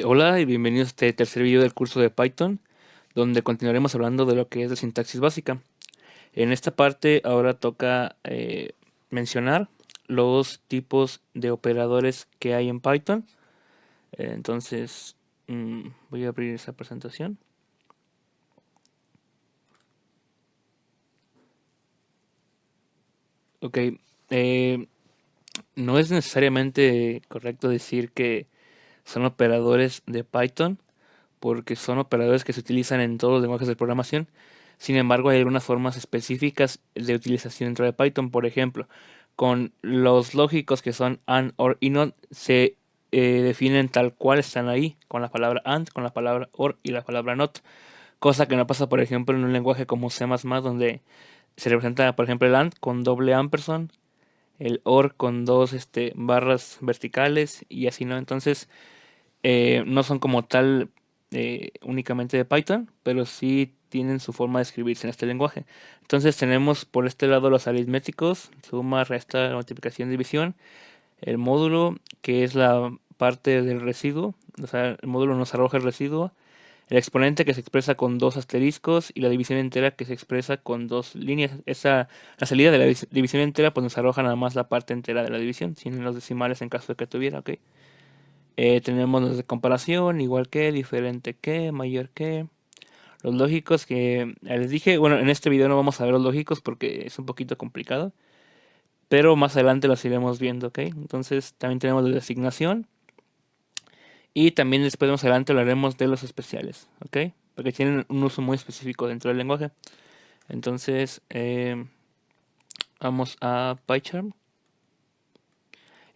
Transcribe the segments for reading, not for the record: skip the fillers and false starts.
Hola y bienvenidos a este tercer video del curso de Python, donde continuaremos hablando de lo que es la sintaxis básica. En esta parte ahora toca mencionar los tipos de operadores que hay en Python. Entonces, voy a abrir esa presentación. Ok, eh, no es necesariamente correcto decir que son operadores de Python, porque son operadores que se utilizan en todos los lenguajes de programación. Sin embargo, hay algunas formas específicas de utilización dentro de Python. Por ejemplo, con los lógicos que son AND, OR y NOT se definen tal cual están ahí, con la palabra AND, con la palabra OR y la palabra NOT. Cosa que no pasa, por ejemplo, en un lenguaje como C++, donde se representa, por ejemplo, el AND con doble ampersand, el OR con dos barras verticales y así, ¿no? Entonces, no son como tal únicamente de Python, pero sí tienen su forma de escribirse en este lenguaje. Entonces tenemos por este lado los aritméticos, suma, resta, multiplicación, división, el módulo, que es la parte del residuo, o sea, el módulo nos arroja el residuo, el exponente que se expresa con dos asteriscos y la división entera que se expresa con dos líneas. La salida de la división entera pues nos arroja nada más la parte entera de la división, sin los decimales en caso de que tuviera, ¿ok? Tenemos los de comparación, igual que, diferente que, mayor que. Los lógicos que les dije, bueno, en este video no vamos a ver los lógicos porque es un poquito complicado, pero más adelante los iremos viendo, ¿ok? Entonces también tenemos los de asignación y también después más adelante hablaremos de los especiales, ¿ok? Porque tienen un uso muy específico dentro del lenguaje. Entonces, vamos a PyCharm.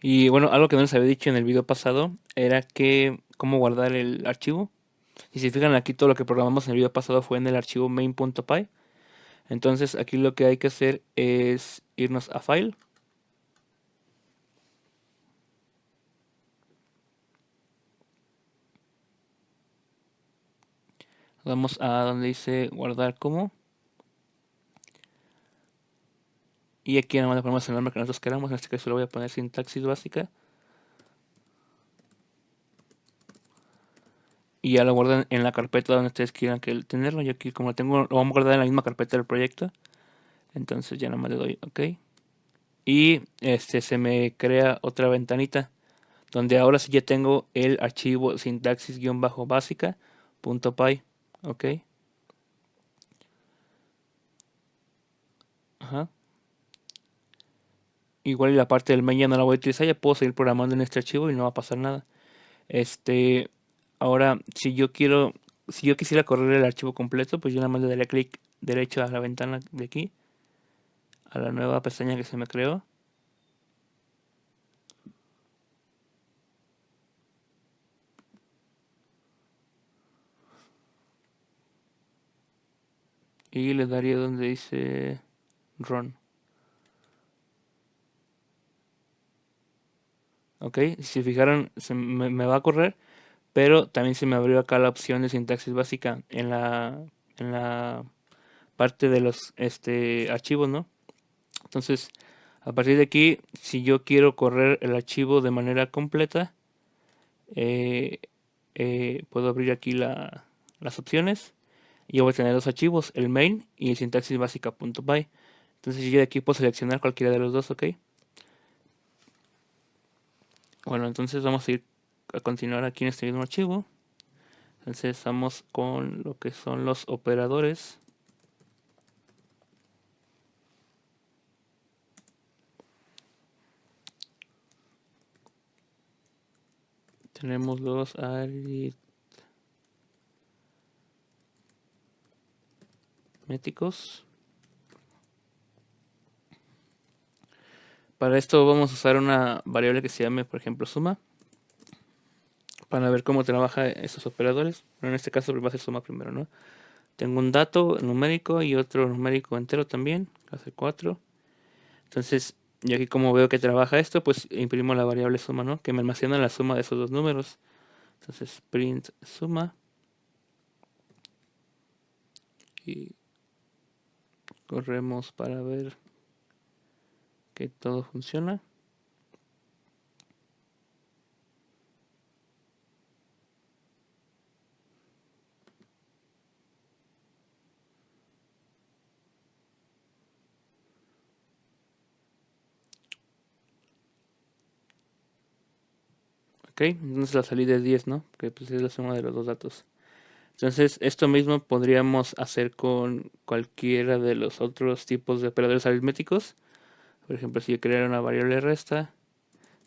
Y bueno, algo que no les había dicho en el video pasado era que cómo guardar el archivo. Y si fijan aquí todo lo que programamos en el video pasado fue en el archivo main.py. Entonces aquí lo que hay que hacer es irnos a File. Vamos a donde dice guardar como. Y aquí nada más le ponemos el nombre que nosotros queramos. En este caso lo voy a poner sintaxis básica. Y ya lo guardan en la carpeta donde ustedes quieran que tenerlo. Yo aquí como lo tengo, lo vamos a guardar en la misma carpeta del proyecto. Entonces ya nada más le doy OK. Y se me crea otra ventanita donde ahora sí ya tengo el archivo sintaxis-básica.py, ok, ajá. Igual la parte del main ya no la voy a utilizar, ya puedo seguir programando en este archivo y no va a pasar nada. Este, ahora, si yo quisiera correr el archivo completo, pues yo nada más le daría clic derecho a la ventana de aquí, a la nueva pestaña que se me creó. Y le daría donde dice Run. Ok, si se fijaron, me va a correr, pero también se me abrió acá la opción de sintaxis básica en la parte de los archivos, ¿no? Entonces, a partir de aquí, si yo quiero correr el archivo de manera completa, eh, puedo abrir aquí las opciones y yo voy a tener dos archivos, el main y el sintaxis básica.py. Entonces yo de aquí puedo seleccionar cualquiera de los dos, ¿ok? Bueno, entonces vamos a ir a continuar aquí en este mismo archivo. Entonces vamos con lo que son los operadores. Tenemos los aritméticos. Para esto vamos a usar una variable que se llame, por ejemplo, suma, para ver cómo trabaja estos operadores. Pero en este caso va a ser suma primero, ¿no? Tengo un dato numérico y otro numérico entero también, hace 4. Entonces, yo aquí como veo que trabaja esto, pues imprimo la variable suma, ¿no? Que me almacena la suma de esos dos números. Entonces, print suma. Y corremos para ver que todo funciona. Ok, entonces la salida es 10, ¿no? Que pues es la suma de los dos datos. Entonces esto mismo podríamos hacer con cualquiera de los otros tipos de operadores aritméticos. Por ejemplo, si yo creara una variable resta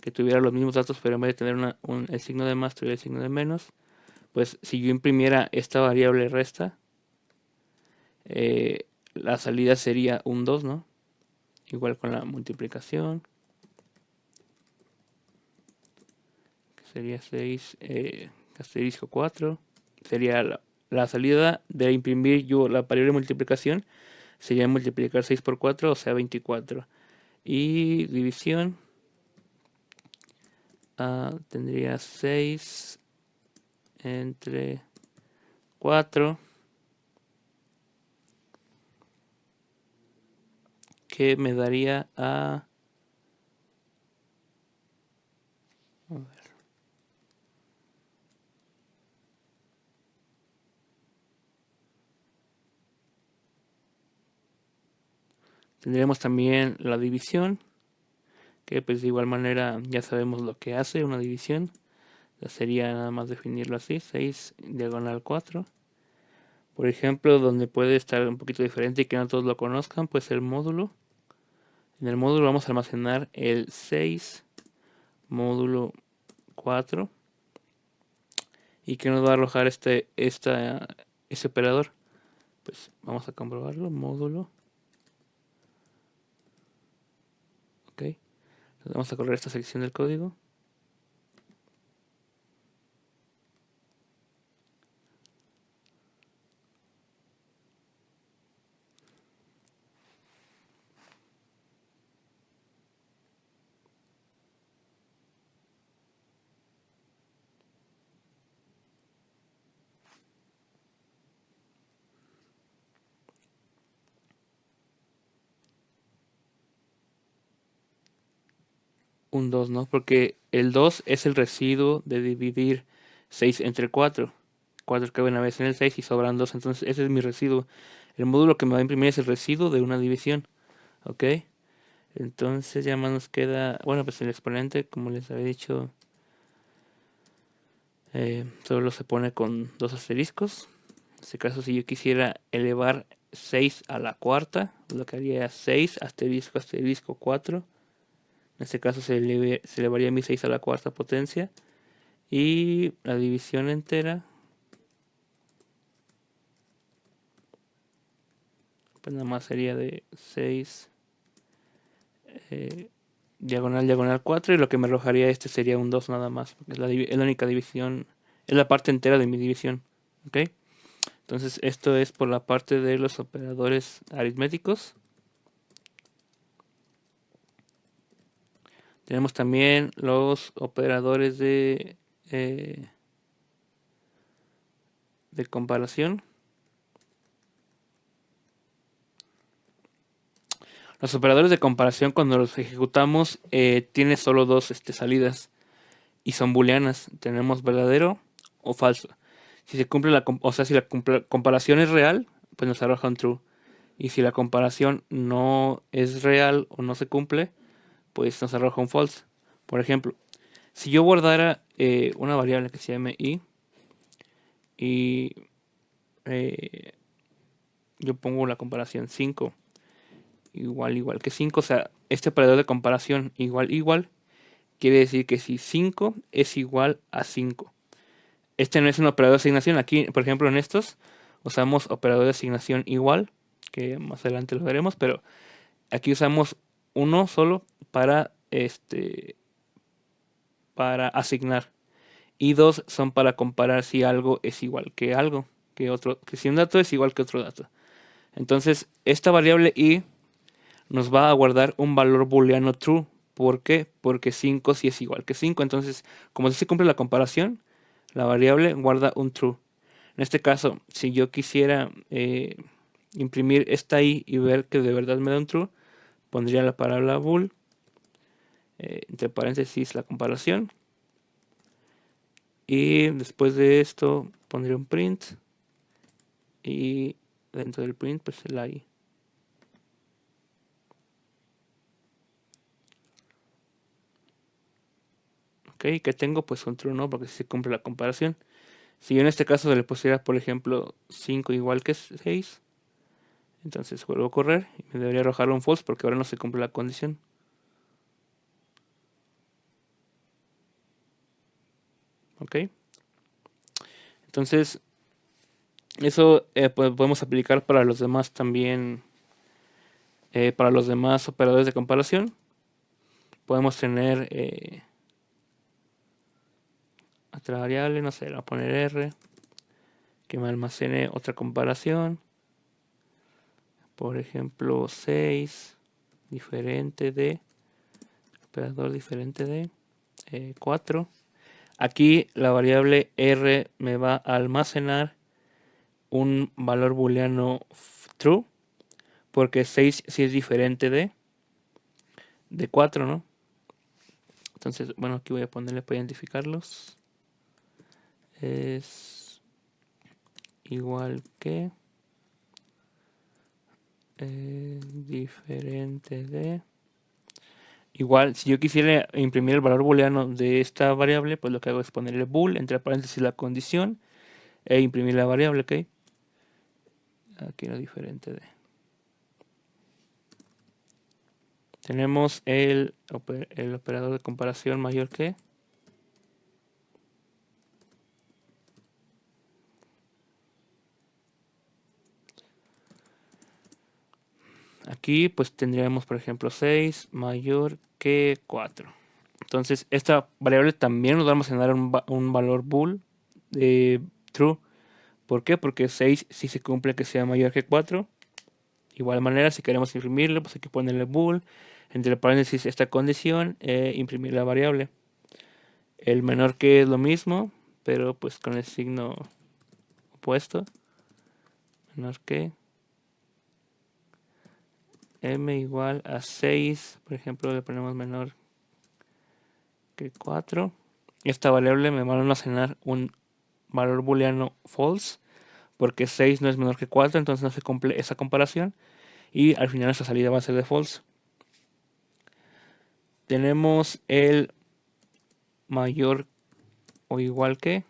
que tuviera los mismos datos, pero en vez de tener el signo de más, tuviera el signo de menos, pues si yo imprimiera esta variable resta, la salida sería un 2, ¿no? Igual con la multiplicación, que sería 6, asterisco 4. Sería la salida de imprimir yo la variable de multiplicación, sería multiplicar 6 por 4, o sea 24. Y división, tendría 6 entre 4, que me daría a ver, tendríamos también la división, que pues de igual manera ya sabemos lo que hace una división. Ya sería nada más definirlo así, 6 diagonal 4. Por ejemplo, donde puede estar un poquito diferente y que no todos lo conozcan, pues el módulo. En el módulo vamos a almacenar el 6 módulo 4. ¿Y que nos va a arrojar este operador? Pues vamos a comprobarlo, módulo. Ok. Entonces vamos a correr esta sección del código. Un 2, ¿no? Porque el 2 es el residuo de dividir 6 entre 4. 4 cabe una vez en el 6 y sobran 2, entonces ese es mi residuo. El módulo que me va a imprimir es el residuo de una división. ¿Ok? Entonces ya más nos queda, bueno, pues el exponente, como les había dicho, solo se pone con dos asteriscos. En este caso, si yo quisiera elevar 6 a la cuarta, lo que haría es 6 asterisco asterisco 4. En este caso se elevaría mi 6 a la cuarta potencia. Y la división entera, pues nada más sería de 6 diagonal diagonal 4. Y lo que me arrojaría este sería un 2 nada más. Porque es la única división, es la parte entera de mi división. ¿Ok? Entonces esto es por la parte de los operadores aritméticos. Tenemos también los operadores de comparación. Los operadores de comparación cuando los ejecutamos tienen solo dos salidas y son booleanas. Tenemos verdadero o falso. Si se cumple o sea, si la comparación es real, pues nos arroja un true. Y si la comparación no es real o no se cumple, pues nos arroja un false. Por ejemplo, si yo guardara una variable que se llame y yo pongo la comparación 5 igual que 5, o sea, este operador de comparación igual quiere decir que si 5 es igual a 5. Este no es un operador de asignación. Aquí, por ejemplo, en estos usamos operador de asignación igual, que más adelante lo veremos, pero aquí usamos uno solo para asignar. Y dos son para comparar si algo es igual que algo, que otro, que si un dato es igual que otro dato. Entonces, esta variable i nos va a guardar un valor booleano true. ¿Por qué? Porque 5 sí es igual que 5. Entonces, como se cumple la comparación, la variable guarda un true. En este caso, si yo quisiera imprimir esta i y ver que de verdad me da un true, pondría la palabra bool, entre paréntesis la comparación. Y después de esto pondré un print. Y dentro del print, pues el i. Ok, Ok, ¿qué tengo? Pues un true, ¿no? Porque si se cumple la comparación. Si yo en este caso le pusiera, por ejemplo, 5 igual que 6, entonces vuelvo a correr y me debería arrojar un false porque ahora no se cumple la condición. Ok. Entonces, eso pues, podemos aplicar para los demás también, para los demás operadores de comparación. Podemos tener otra variable, no sé, le voy a poner R, que me almacene otra comparación. Por ejemplo, 6 diferente de, operador diferente de 4. Aquí la variable R me va a almacenar un valor booleano true, porque 6 sí es diferente de 4, ¿no? Entonces, bueno, aquí voy a ponerle para identificarlos. Es igual que diferente de. Igual, si yo quisiera imprimir el valor booleano de esta variable, pues lo que hago es ponerle bool, entre paréntesis la condición, e imprimir la variable, ¿ok? Aquí era diferente de. Tenemos el operador de comparación mayor que. Aquí pues tendríamos, por ejemplo, 6 mayor que 4. Entonces, esta variable también nos va a almacenar un valor bool de true. ¿Por qué? Porque 6 si se cumple que sea mayor que 4. Igual manera, si queremos imprimirlo, pues hay que ponerle bool, entre paréntesis esta condición, e imprimir la variable. El menor que es lo mismo, pero pues con el signo opuesto. Menor que m igual a 6, por ejemplo, le ponemos menor que 4. Esta variable me va a almacenar un valor booleano false, porque 6 no es menor que 4, entonces no se cumple esa comparación. Y al final esta salida va a ser de false. Tenemos el mayor o igual que.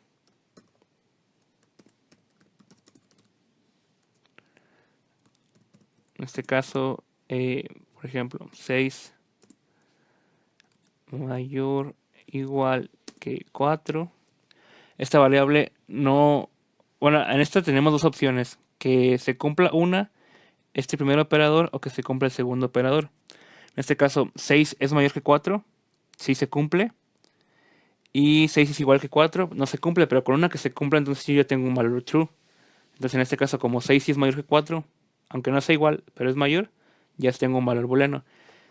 En este caso, por ejemplo, 6 mayor igual que 4. Esta variable no. Bueno, en esta tenemos dos opciones: que se cumpla este primer operador, o que se cumpla el segundo operador. En este caso, 6 es mayor que 4, sí se cumple. Y 6 es igual que 4, no se cumple, pero con una que se cumpla, entonces yo ya tengo un valor true. Entonces en este caso, como 6 sí es mayor que 4, aunque no sea igual, pero es mayor, ya tengo un valor booleano.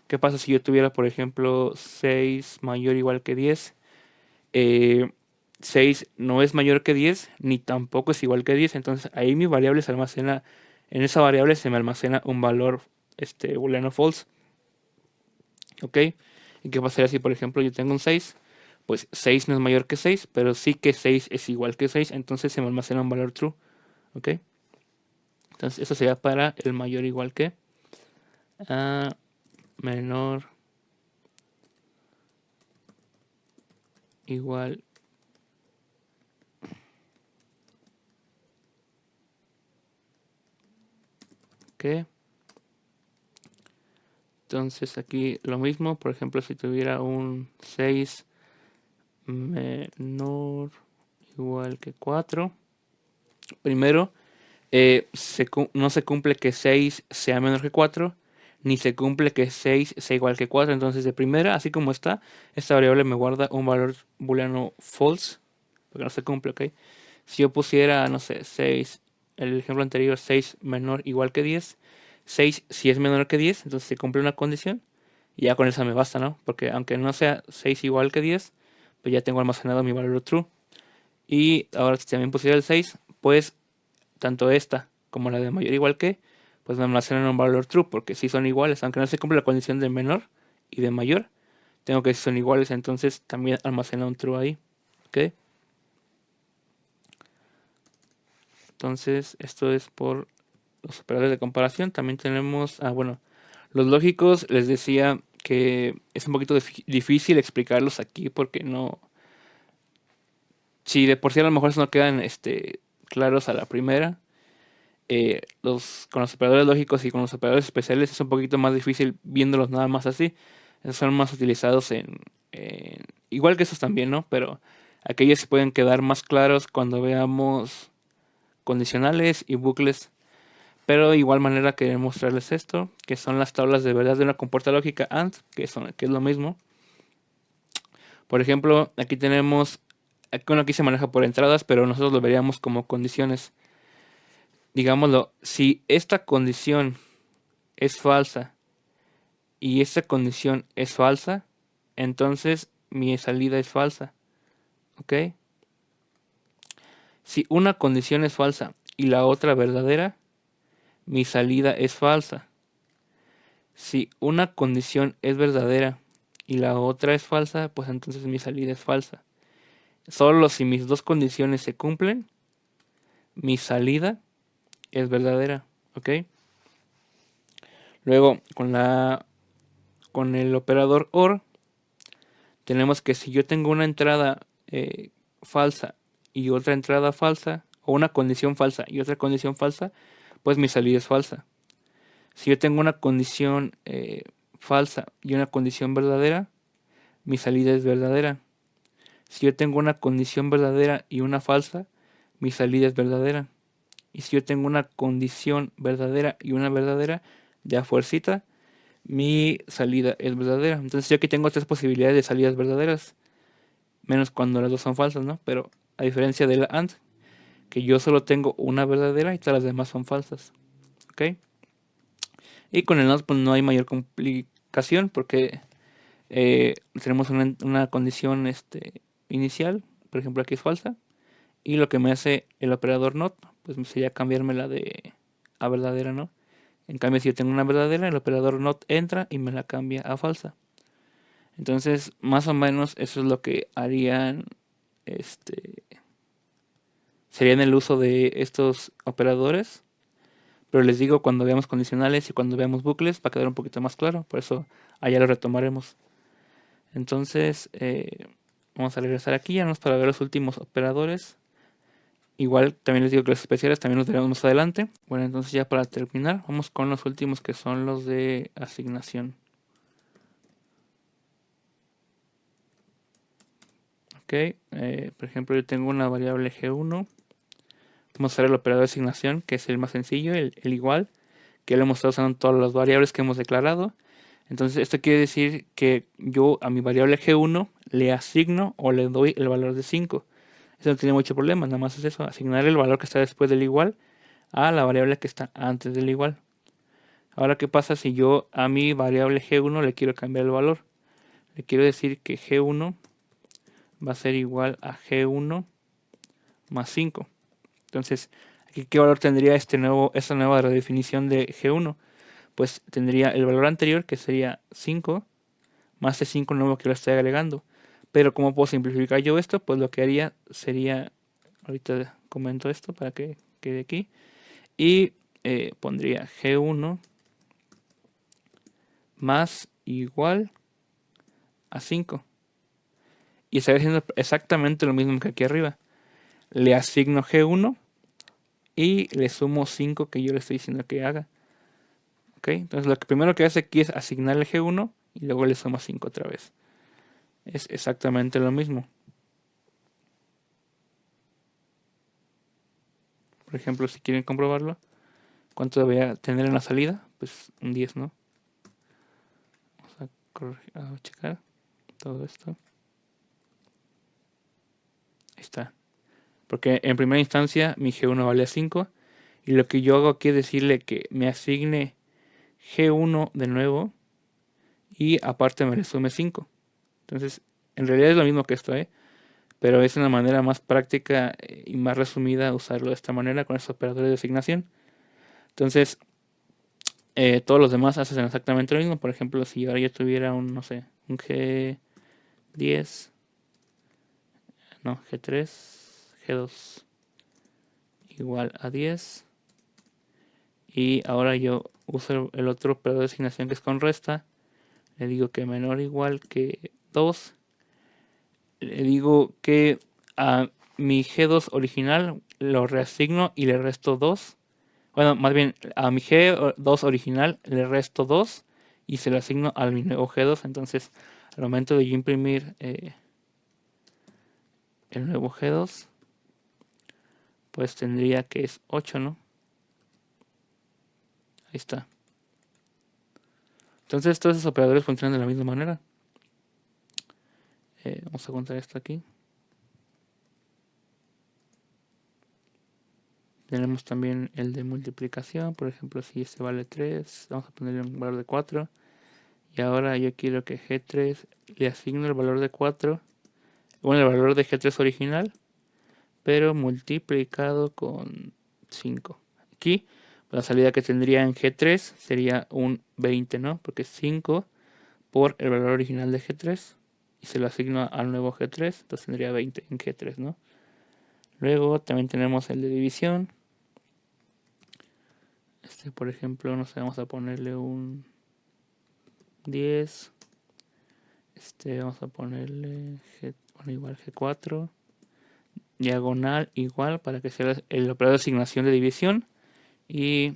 ¿Qué pasa si yo tuviera, por ejemplo, 6 mayor o igual que 10? 6 no es mayor que 10, ni tampoco es igual que 10. Entonces ahí mi variable se almacena, en esa variable se me almacena un valor booleano false. ¿Ok? ¿Y qué pasaría si, por ejemplo, yo tengo un 6? Pues 6 no es mayor que 6, pero sí que 6 es igual que 6, entonces se me almacena un valor true. ¿Ok? Entonces eso sería para el mayor igual que a menor igual que. Entonces aquí lo mismo, por ejemplo, si tuviera un 6 menor igual que 4, primero no se cumple que 6 sea menor que 4, ni se cumple que 6 sea igual que 4. Entonces de primera, así como está, esta variable me guarda un valor booleano false, porque no se cumple, ¿ok? Si yo pusiera, no sé, 6, el ejemplo anterior, 6 menor igual que 10, 6 si es menor que 10, entonces se cumple una condición, y ya con esa me basta, ¿no? Porque aunque no sea 6 igual que 10, pues ya tengo almacenado mi valor true. Y ahora si también pusiera el 6, pues tanto esta como la de mayor igual que, pues me almacenan un valor true, porque si son iguales, aunque no se cumple la condición de menor y de mayor, tengo que si son iguales, entonces también almacena un true ahí. ¿Ok? Entonces esto es por los operadores de comparación. También tenemos, bueno, los lógicos. Les decía que es un poquito difícil explicarlos aquí porque Si de por sí a lo mejor eso no quedan claros a la primera, con los operadores lógicos y con los operadores especiales es un poquito más difícil viéndolos nada más así. Esos son más utilizados igual que esos también, ¿no? Pero aquellos se pueden quedar más claros cuando veamos condicionales y bucles. Pero de igual manera quería mostrarles esto, que son las tablas de verdad de una compuerta lógica AND, que es lo mismo. Por ejemplo, aquí tenemos, aquí se maneja por entradas, pero nosotros lo veríamos como condiciones. Digámoslo, si esta condición es falsa y esta condición es falsa, entonces mi salida es falsa. ¿Ok? Si una condición es falsa y la otra verdadera, mi salida es falsa. Si una condición es verdadera y la otra es falsa, pues entonces mi salida es falsa. Solo si mis dos condiciones se cumplen, mi salida es verdadera. ¿Ok? Luego, con el operador OR, tenemos que si yo tengo una entrada falsa y otra entrada falsa, o una condición falsa y otra condición falsa, pues mi salida es falsa. Si yo tengo una condición falsa y una condición verdadera, mi salida es verdadera. Si yo tengo una condición verdadera y una falsa, mi salida es verdadera. Y si yo tengo una condición verdadera y una verdadera, ya fuercita, mi salida es verdadera. Entonces yo aquí tengo tres posibilidades de salidas verdaderas, menos cuando las dos son falsas, ¿no? Pero a diferencia de la AND, que yo solo tengo una verdadera y todas las demás son falsas. ¿Ok? Y con el NOT pues no hay mayor complicación porque tenemos una condición inicial, por ejemplo aquí es falsa, y lo que me hace el operador NOT, pues sería cambiármela de a verdadera, ¿no? En cambio, si yo tengo una verdadera, el operador NOT entra y me la cambia a falsa. Entonces, más o menos eso es lo que harían, este, serían el uso de estos operadores. Pero les digo, cuando veamos condicionales y cuando veamos bucles, va a quedar un poquito más claro. Por eso allá lo retomaremos. Entonces, vamos a regresar aquí ya no es para ver los últimos operadores. Igual también les digo que los especiales también los veremos más adelante. Bueno, entonces ya para terminar, vamos con los últimos que son los de asignación. Ok, por ejemplo yo tengo una variable G1. Vamos a hacer el operador de asignación, que es el más sencillo, el igual, que lo hemos estado usando en todas las variables que hemos declarado. Entonces esto quiere decir que yo a mi variable G1 le asigno o le doy el valor de 5. Eso no tiene mucho problema, nada más es eso, asignar el valor que está después del igual a la variable que está antes del igual. Ahora, ¿qué pasa si yo a mi variable G1 le quiero cambiar el valor? Le quiero decir que G1 va a ser igual a G1 más 5. Entonces, aquí, ¿qué valor tendría esta nueva redefinición de G1? Pues tendría el valor anterior, que sería 5, más el 5 nuevo que lo estoy agregando. Pero ¿cómo puedo simplificar yo esto? Pues lo que haría sería, ahorita comento esto para que quede aquí, y pondría G1 más igual a 5. Y estaría haciendo exactamente lo mismo que aquí arriba. Le asigno G1 y le sumo 5 que yo le estoy diciendo que haga. ¿Ok? Entonces lo que primero que hace aquí es asignarle G1 y luego le suma 5 otra vez. Es exactamente lo mismo. Por ejemplo, si quieren comprobarlo, ¿cuánto debería tener en la salida? Pues un 10, ¿no? Vamos a checar todo esto. Ahí está. Porque en primera instancia mi G1 vale 5. Y lo que yo hago aquí es decirle que me asigne G1 de nuevo. Y aparte me le sume 5. Entonces, en realidad es lo mismo que esto, ¿eh? Pero es una manera más práctica y más resumida usarlo de esta manera con estos operadores de asignación. Entonces, todos los demás hacen exactamente lo mismo. Por ejemplo, si ahora yo tuviera un, no sé, un G10, no, G3, G2 igual a 10. Y ahora yo uso el otro operador de asignación que es con resta. Le digo que menor o igual que 2. Le digo que mi G2 original lo reasigno y le resto 2. Bueno, más bien a mi G2 original le resto 2 y se lo asigno a mi nuevo G2. Entonces, al momento de yo imprimir el nuevo G2, pues tendría que es 8, ¿no? Ahí está. Entonces todos esos operadores funcionan de la misma manera. Vamos a contar esto aquí. Tenemos también el de multiplicación. Por ejemplo, si este vale 3, vamos a ponerle un valor de 4. Y ahora yo quiero que G3 le asigno el valor de 4. Bueno, el valor de G3 original, pero multiplicado con 5. Aquí, la salida que tendría en G3 sería un 20, ¿no? Porque es 5 por el valor original de G3 y se lo asigno al nuevo G3, entonces tendría 20 en G3, ¿no? Luego también tenemos el de división. Por ejemplo, no sé, vamos a ponerle un 10. Vamos a ponerle igual G4. Diagonal igual para que sea el operador de asignación de división. Y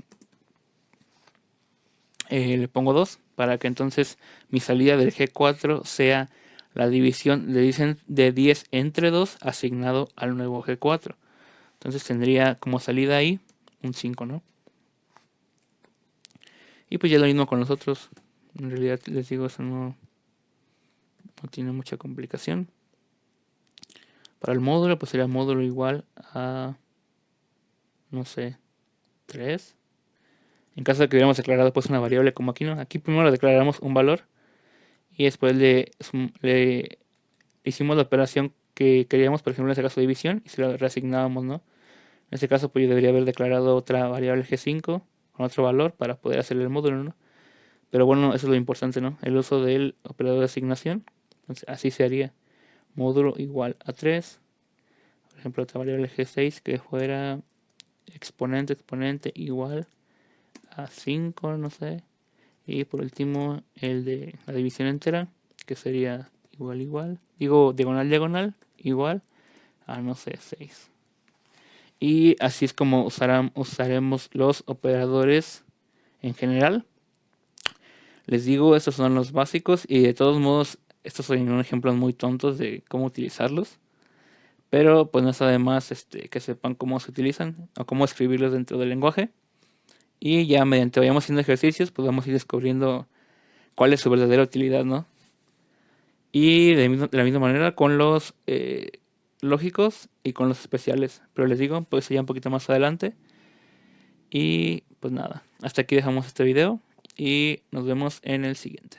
le pongo 2 para que entonces mi salida del G4 sea la división de 10 entre 2 asignado al nuevo G4. Entonces tendría como salida ahí un 5, ¿no? Y pues ya lo mismo con los otros. En realidad les digo, eso no tiene mucha complicación. Para el módulo, pues sería módulo igual a, no sé, 3. En caso de que hubiéramos declarado pues una variable como aquí, ¿no? Aquí primero declaramos un valor y después le hicimos la operación que queríamos, por ejemplo en este caso división, y se la reasignábamos, ¿no? En este caso pues yo debería haber declarado otra variable G5 con otro valor para poder hacer el módulo, ¿no? Pero bueno, eso es lo importante, ¿no? El uso del operador de asignación. Entonces así se haría. Módulo igual a 3. Por ejemplo, otra variable G6 que fuera exponente igual a 5, no sé. Y por último el de la división entera, que sería igual. Digo diagonal igual a, no sé, 6. Y así es como usaremos los operadores en general. Les digo, estos son los básicos y de todos modos estos son ejemplos muy tontos de cómo utilizarlos. Pero pues no está de más que sepan cómo se utilizan o cómo escribirlos dentro del lenguaje. Y ya mediante vayamos haciendo ejercicios, pues vamos a ir descubriendo cuál es su verdadera utilidad, ¿no? Y de la misma manera con los lógicos y con los especiales. Pero les digo, pues ya un poquito más adelante. Y pues nada, hasta aquí dejamos este video y nos vemos en el siguiente.